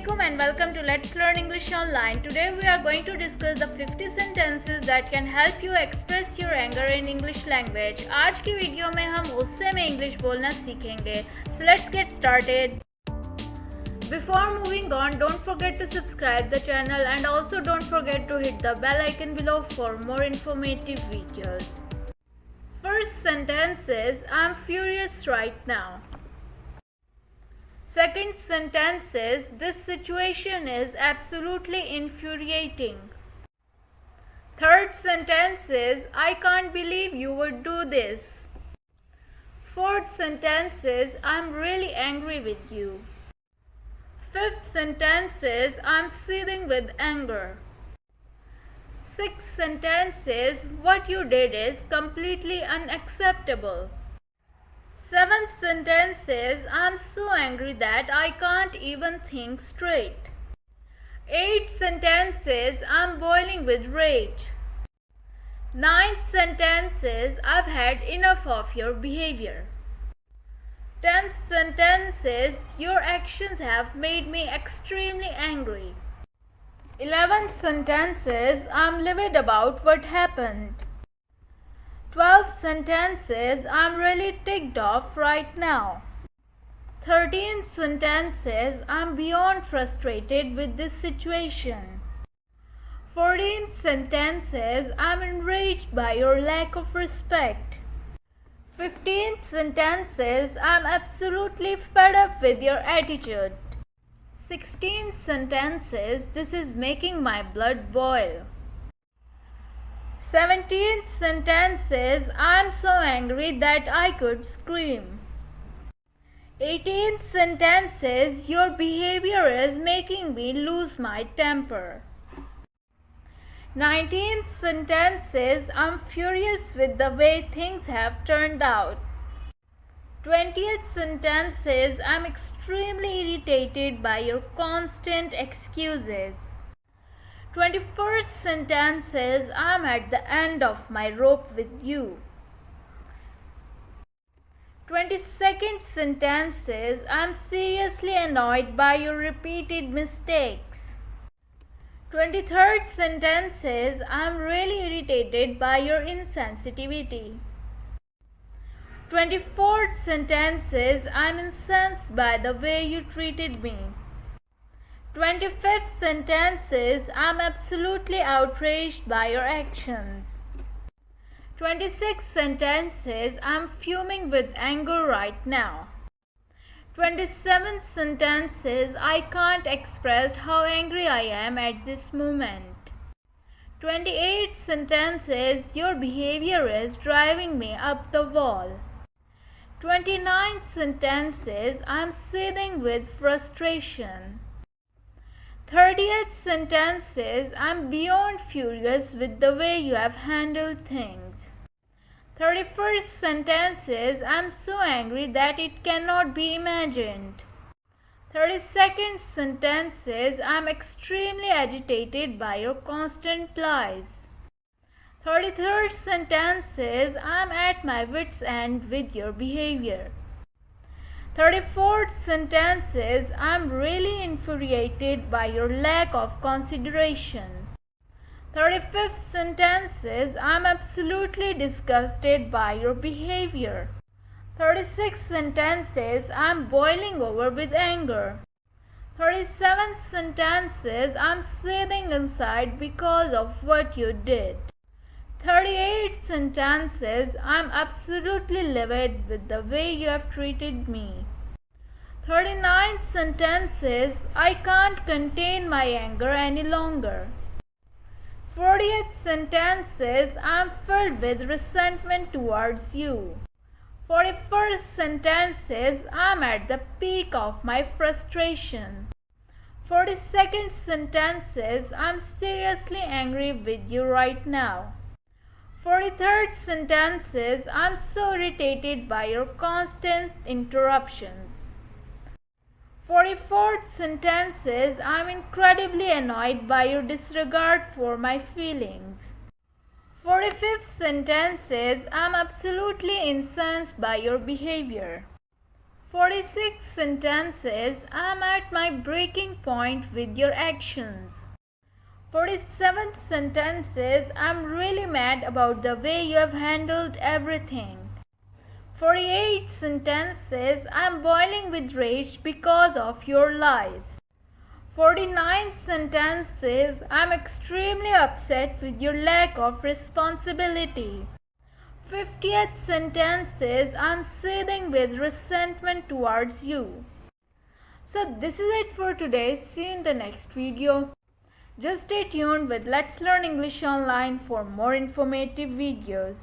Assalamualaikum and welcome to Let's Learn English Online. Today we are going to discuss the 50 sentences that can help you express your anger in English language. आज की video में हम गुस्से में English बोलना सीखेंगे. So let's get started. Before moving on, don't forget to subscribe the channel and also don't forget to hit the bell icon below for more informative videos. First sentence is I'm furious right now. Second sentence is this situation is absolutely infuriating. Third sentence is I can't believe you would do this. Fourth sentence is I'm really angry with you. Fifth sentence is I'm seething with anger. Sixth sentence is what you did is completely unacceptable. Seventh sentence is I'm so angry that I can't even think straight. Eighth sentence is I'm boiling with rage. Ninth sentence is I've had enough of your behavior. 10th sentence is your actions have made me extremely angry. 11th sentence is I'm livid about what happened. 12th sentence is I'm really ticked off right now. 13th sentence is I'm beyond frustrated with this situation. 14th sentence is I'm enraged by your lack of respect. 15th sentence is I'm absolutely fed up with your attitude. 16th sentence is this is making my blood boil. 17th sentence is I'm so angry that I could scream. 18th sentence is your behavior is making me lose my temper. 19th sentence is I'm furious with the way things have turned out. 20th sentence is I'm extremely irritated by your constant excuses. 21st sentence is I'm at the end of my rope with you. 22nd sentence is I'm seriously annoyed by your repeated mistakes. 23rd sentence is I'm really irritated by your insensitivity. 24th sentence is I'm incensed by the way you treated me. 25th sentence is I'm absolutely outraged by your actions. 26th sentence is I'm fuming with anger right now. 27th sentence is I can't express how angry I am at this moment. 28th sentence is your behavior is driving me up the wall. 29th sentence is I'm seething with frustration. 30th sentence is I'm beyond furious with the way you have handled things. 31st sentence is I'm so angry that it cannot be imagined. 32nd sentence is I'm extremely agitated by your constant lies. 33rd sentence is I'm at my wit's end with your behavior. 34th sentence is I'm really infuriated by your lack of consideration. 35th sentence is I'm absolutely disgusted by your behavior. 36th sentence is I'm boiling over with anger. 37th sentence is I'm seething inside because of what you did. 38th sentence is I'm absolutely livid with the way you have treated me. 39th sentence is I can't contain my anger any longer. 40th sentence is I'm filled with resentment towards you. 41st sentence is I'm at the peak of my frustration. 42nd sentence is I'm seriously angry with you right now. 43rd sentence is I'm so irritated by your constant interruptions. 44th sentence is I'm incredibly annoyed by your disregard for my feelings. 45th sentence is I'm absolutely incensed by your behavior. 46 sentences, I'm at my breaking point with your actions. 47 sentences, I'm really mad about the way you have handled everything. 48 sentences, I'm boiling with rage because of your lies. 49 sentences, I'm extremely upset with your lack of responsibility. 50th sentences, I'm seething with resentment towards you. So this is it for today. See you in the next video. Just stay tuned with Let's Learn English Online for more informative videos.